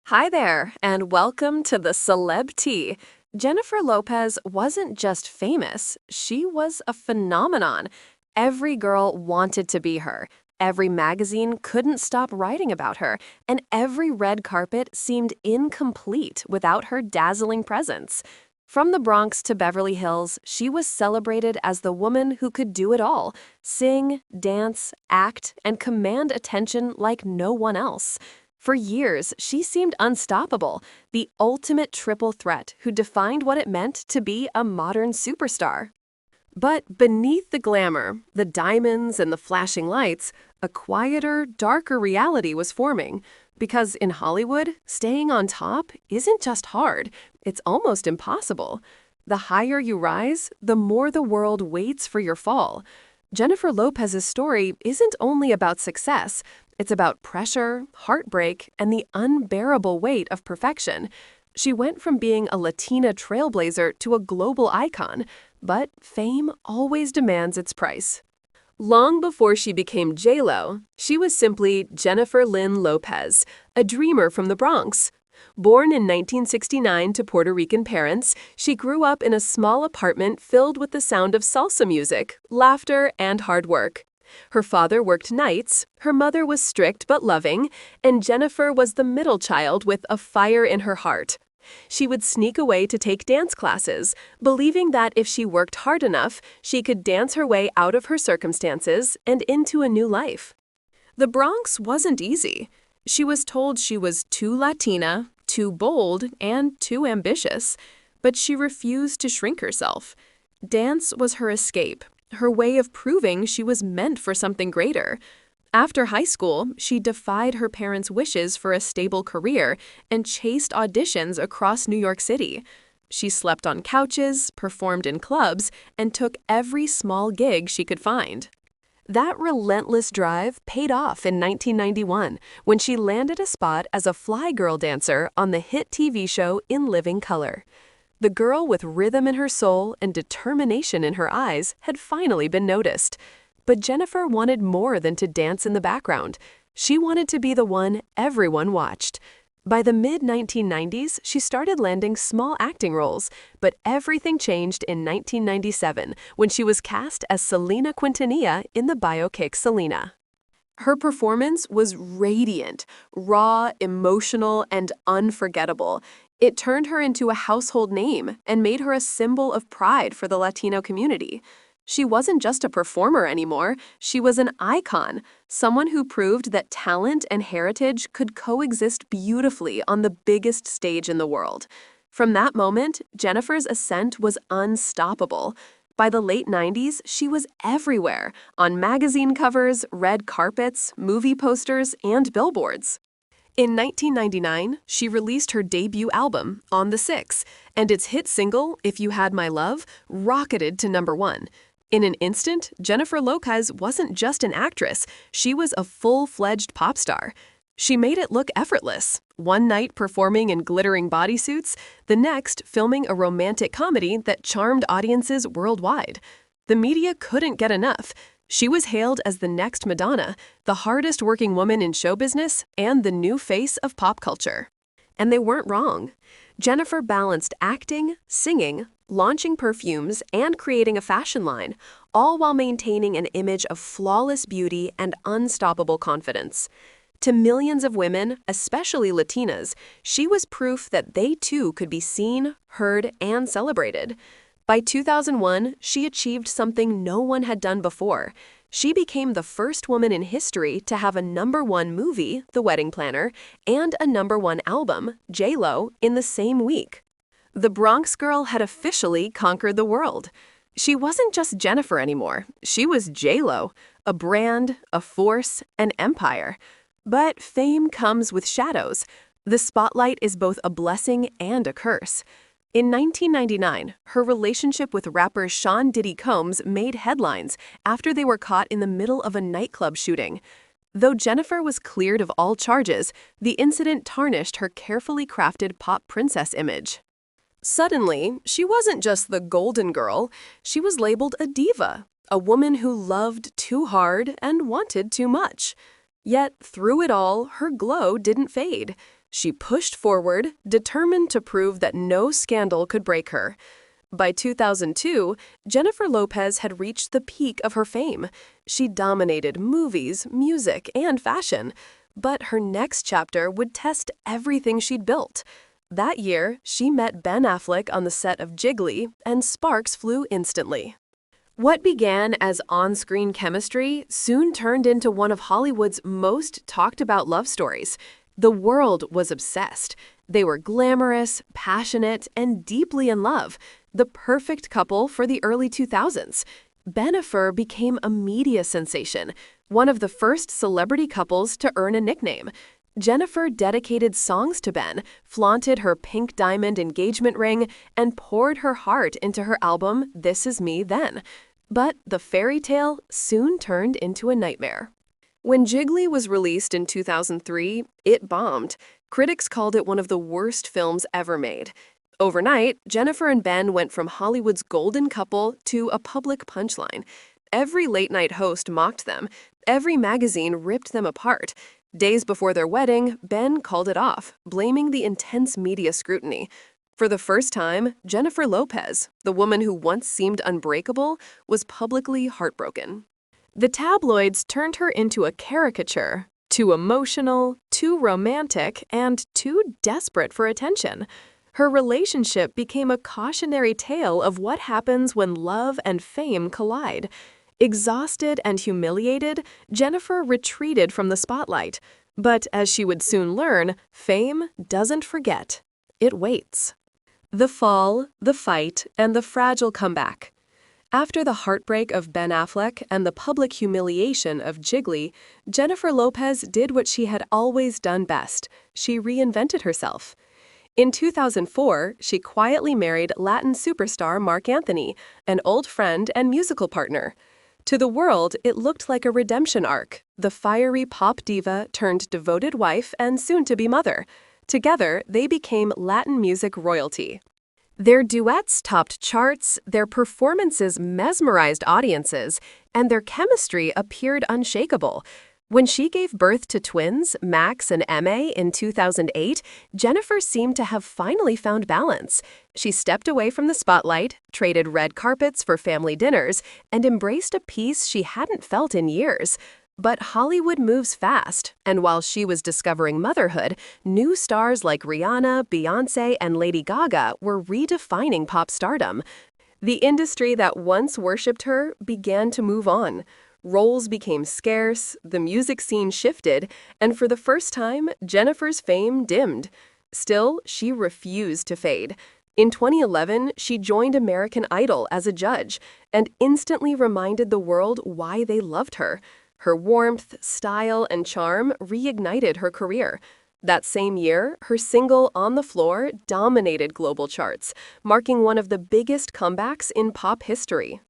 Hi there, and welcome to the Celeb Tea. Jennifer Lopez wasn't just famous, she was a phenomenon. Every girl wanted to be her. Every magazine couldn't stop writing about her, and every red carpet seemed incomplete without her dazzling presence. From the Bronx to Beverly Hills, she was celebrated as the woman who could do it all: sing, dance, act, and command attention like no one else. For years, she seemed unstoppable, the ultimate triple threat who defined what it meant to be a modern superstar. But beneath the glamour, the diamonds, and the flashing lights, a quieter, darker reality was forming. Because in Hollywood, staying on top isn't just hard, it's almost impossible. The higher you rise, the more the world waits for your fall. Jennifer Lopez's story isn't only about success, it's about pressure, heartbreak, and the unbearable weight of perfection. She went from being a Latina trailblazer to a global icon, but fame always demands its price. Long before she became J-Lo, she was simply Jennifer Lynn Lopez, a dreamer from the Bronx. Born in 1969 to Puerto Rican parents, she grew up in a small apartment filled with the sound of salsa music, laughter, and hard work. Her father worked nights, her mother was strict but loving, and Jennifer was the middle child with a fire in her heart. She would sneak away to take dance classes, believing that if she worked hard enough, she could dance her way out of her circumstances and into a new life. The Bronx wasn't easy. She was told she was too Latina, too bold, and too ambitious, but she refused to shrink herself. Dance was her escape, her way of proving she was meant for something greater. After high school, she defied her parents' wishes for a stable career and chased auditions across New York City. She slept on couches, performed in clubs, and took every small gig she could find. That relentless drive paid off in 1991 when she landed a spot as a fly girl dancer on the hit TV show In Living Color. The girl with rhythm in her soul and determination in her eyes had finally been noticed. But Jennifer wanted more than to dance in the background. She wanted to be the one everyone watched. By the mid-1990s, she started landing small acting roles, but everything changed in 1997 when she was cast as Selena Quintanilla in the biopic Selena. Her performance was radiant, raw, emotional, and unforgettable. It turned her into a household name and made her a symbol of pride for the Latino community. She wasn't just a performer anymore, she was an icon, someone who proved that talent and heritage could coexist beautifully on the biggest stage in the world. From that moment, Jennifer's ascent was unstoppable. By the late 90s, she was everywhere, on magazine covers, red carpets, movie posters, and billboards. In 1999, she released her debut album, On the Six, and its hit single, If You Had My Love, rocketed to #1. In an instant, Jennifer Lopez wasn't just an actress, she was a full-fledged pop star. She made it look effortless, one night performing in glittering bodysuits, the next filming a romantic comedy that charmed audiences worldwide. The media couldn't get enough. She was hailed as the next Madonna, the hardest working woman in show business, and the new face of pop culture. And they weren't wrong. Jennifer balanced acting, singing, launching perfumes, and creating a fashion line, all while maintaining an image of flawless beauty and unstoppable confidence. To millions of women, especially Latinas, she was proof that they too could be seen, heard, and celebrated. By 2001, she achieved something no one had done before. She became the first woman in history to have a #1 movie, The Wedding Planner, and a #1 album, J-Lo, in the same week. The Bronx girl had officially conquered the world. She wasn't just Jennifer anymore. She was J-Lo, a brand, a force, an empire. But fame comes with shadows. The spotlight is both a blessing and a curse. In 1999, her relationship with rapper Sean Diddy Combs made headlines after they were caught in the middle of a nightclub shooting. Though Jennifer was cleared of all charges, the incident tarnished her carefully crafted pop princess image. Suddenly, she wasn't just the golden girl, she was labeled a diva, a woman who loved too hard and wanted too much. Yet, through it all, her glow didn't fade. She pushed forward, determined to prove that no scandal could break her. By 2002, Jennifer Lopez had reached the peak of her fame. She dominated movies, music, and fashion. But her next chapter would test everything she'd built. That year, she met Ben Affleck on the set of Jiggly, and sparks flew instantly. What began as on-screen chemistry soon turned into one of Hollywood's most talked-about love stories. The world was obsessed. They were glamorous, passionate, and deeply in love, the perfect couple for the early 2000s. Bennifer became a media sensation, one of the first celebrity couples to earn a nickname. Jennifer dedicated songs to Ben, flaunted her pink diamond engagement ring, and poured her heart into her album This Is Me Then. But the fairy tale soon turned into a nightmare. When Jiggly was released in 2003, it bombed. Critics called it one of the worst films ever made. Overnight, Jennifer and Ben went from Hollywood's golden couple to a public punchline. Every late-night host mocked them. Every magazine ripped them apart. Days before their wedding, Ben called it off, blaming the intense media scrutiny. For the first time, Jennifer Lopez, the woman who once seemed unbreakable, was publicly heartbroken. The tabloids turned her into a caricature, too emotional, too romantic, and too desperate for attention. Her relationship became a cautionary tale of what happens when love and fame collide. Exhausted and humiliated, Jennifer retreated from the spotlight. But as she would soon learn, fame doesn't forget. It waits. The fall, the fight, and the fragile comeback. After the heartbreak of Ben Affleck and the public humiliation of Jiggly, Jennifer Lopez did what she had always done best. She reinvented herself. In 2004, she quietly married Latin superstar Marc Anthony, an old friend and musical partner. To the world, it looked like a redemption arc. The fiery pop diva turned devoted wife and soon-to-be mother. Together, they became Latin music royalty. Their duets topped charts, their performances mesmerized audiences, and their chemistry appeared unshakable. When she gave birth to twins, Max and Emma, in 2008, Jennifer seemed to have finally found balance. She stepped away from the spotlight, traded red carpets for family dinners, and embraced a peace she hadn't felt in years. But Hollywood moves fast, and while she was discovering motherhood, new stars like Rihanna, Beyoncé, and Lady Gaga were redefining pop stardom. The industry that once worshipped her began to move on. Roles became scarce, the music scene shifted, and for the first time, Jennifer's fame dimmed. Still, she refused to fade. In 2011, she joined American Idol as a judge and instantly reminded the world why they loved her. Her warmth, style, and charm reignited her career. That same year, her single On the Floor dominated global charts, marking one of the biggest comebacks in pop history.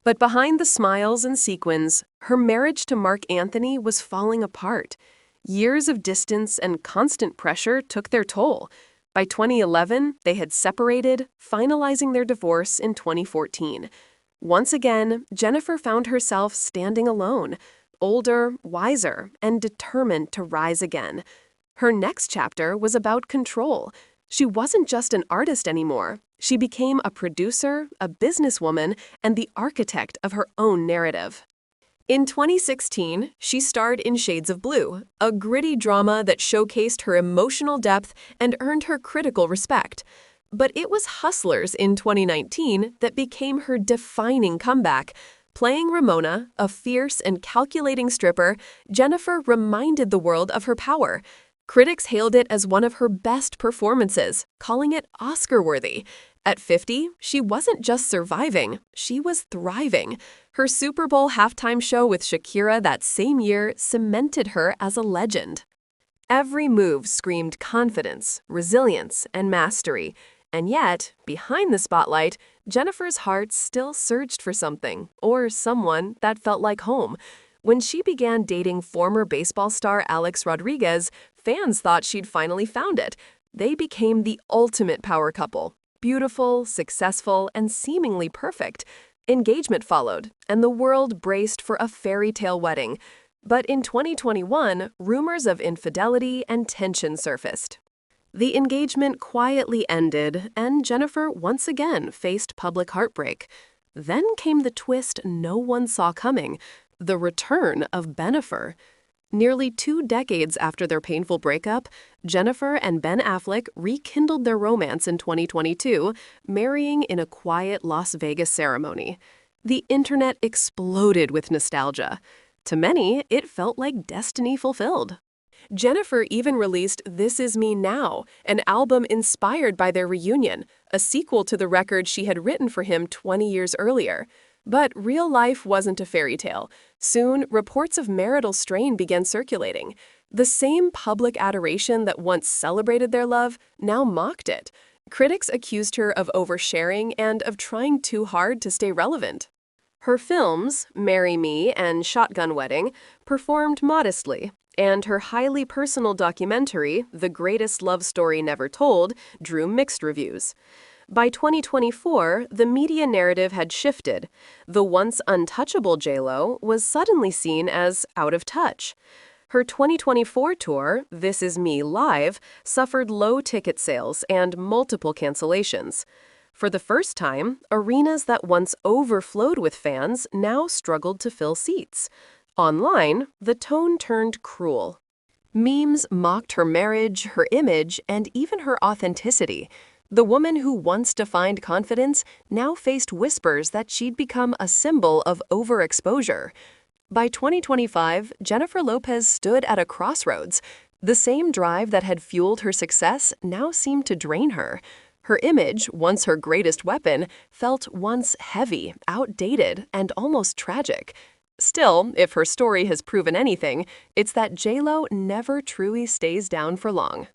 But behind the smiles and sequins, her marriage to Marc Anthony was falling apart. Years of distance and constant pressure took their toll. By 2011, they had separated, finalizing their divorce in 2014. Once again, Jennifer found herself standing alone, older, wiser, and determined to rise again. Her next chapter was about control. She wasn't just an artist anymore. She became a producer, a businesswoman, and the architect of her own narrative. In 2016, she starred in Shades of Blue, a gritty drama that showcased her emotional depth and earned her critical respect. But it was Hustlers in 2019 that became her defining comeback. Playing Ramona, a fierce and calculating stripper, Jennifer reminded the world of her power. Critics hailed it as one of her best performances, calling it Oscar-worthy. At 50, she wasn't just surviving, she was thriving. Her Super Bowl halftime show with Shakira that same year cemented her as a legend. Every move screamed confidence, resilience, and mastery. And yet, behind the spotlight, Jennifer's heart still surged for something, or someone, that felt like home. When she began dating former baseball star Alex Rodriguez, fans thought she'd finally found it. They became the ultimate power couple. Beautiful, successful, and seemingly perfect. Engagement followed, and the world braced for a fairy tale wedding. But in 2021, rumors of infidelity and tension surfaced. The engagement quietly ended, and Jennifer once again faced public heartbreak. Then came the twist no one saw coming, the return of Bennifer. Nearly 2 decades after their painful breakup, Jennifer and Ben Affleck rekindled their romance in 2022, marrying in a quiet Las Vegas ceremony. The internet exploded with nostalgia. To many, it felt like destiny fulfilled. Jennifer even released This Is Me Now, an album inspired by their reunion, a sequel to the record she had written for him 20 years earlier. But real life wasn't a fairy tale. Soon, reports of marital strain began circulating. The same public adoration that once celebrated their love now mocked it. Critics accused her of oversharing and of trying too hard to stay relevant. Her films, Marry Me and Shotgun Wedding, performed modestly, and her highly personal documentary, The Greatest Love Story Never Told, drew mixed reviews. By 2024, the media narrative had shifted. The once untouchable J.Lo was suddenly seen as out of touch. Her 2024 tour, This Is Me Live, suffered low ticket sales and multiple cancellations. For the first time, arenas that once overflowed with fans now struggled to fill seats. Online, the tone turned cruel. Memes mocked her marriage, her image, and even her authenticity. The woman who once defined confidence now faced whispers that she'd become a symbol of overexposure. By 2025, Jennifer Lopez stood at a crossroads. The same drive that had fueled her success now seemed to drain her. Her image, once her greatest weapon, felt once heavy, outdated, and almost tragic. Still, if her story has proven anything, it's that J.Lo never truly stays down for long.